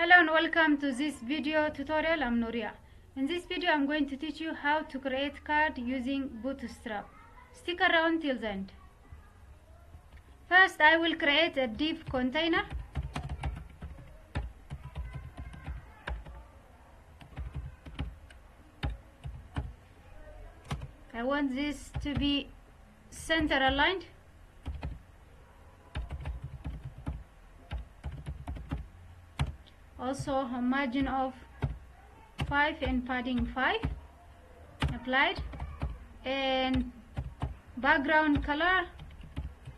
Hello and welcome to this video tutorial. I'm Nuria. In this video I'm going to teach you how to create card using bootstrap. Stick around till the end. First I will create a div container. I want this to be center aligned. Also a margin of 5 and padding 5 applied, and background color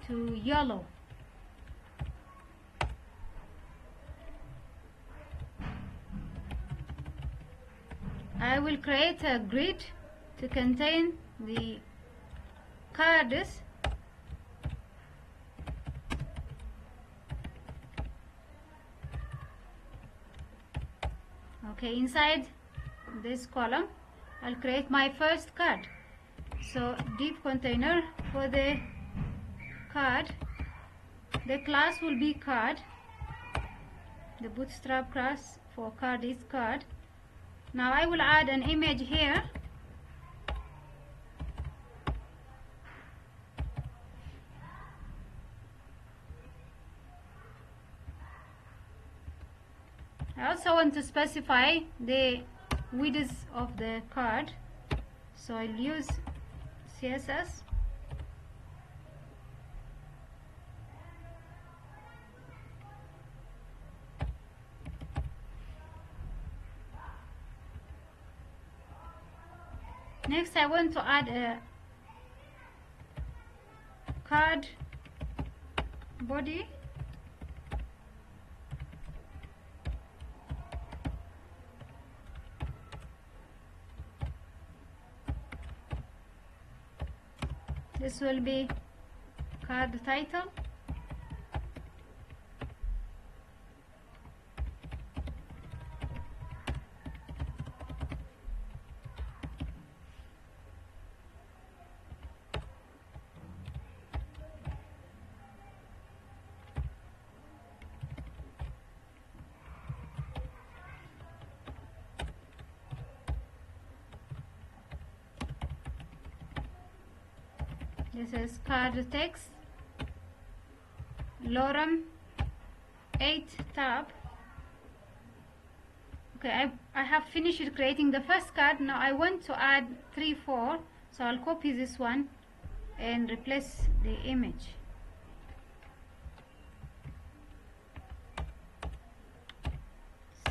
to yellow. I will create a grid to contain the cards. Okay, inside this column I'll create my first card. So div container for the card, the class will be card. The bootstrap class for card is card. Now I will add an image here. I also want to specify the width of the card, so I'll use CSS. Next I want to add a card body. This will be card title. This is card text, lorem 8 tab. Okay, I have finished creating the first card. Now I want to add 3, 4, so I'll copy this one and replace the image.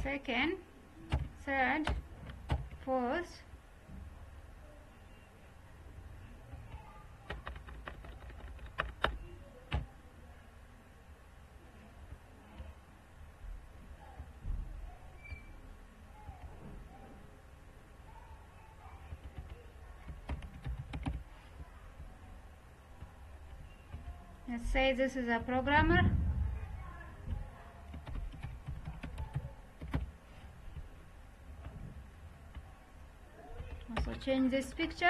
Second, third, fourth, let's say this is a programmer. Also change this picture.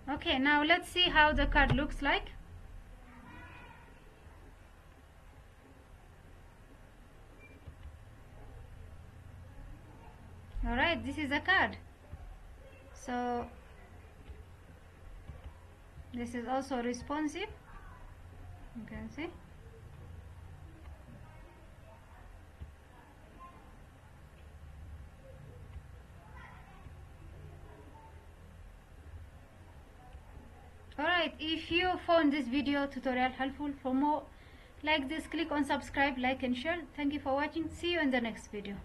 Okay, now let's see how the card looks like. Alright, this is a card. So this is also responsive, you can see. Alright, if you found this video tutorial helpful, for more like this, click on subscribe, like and share. Thank you for watching. See you in the next video.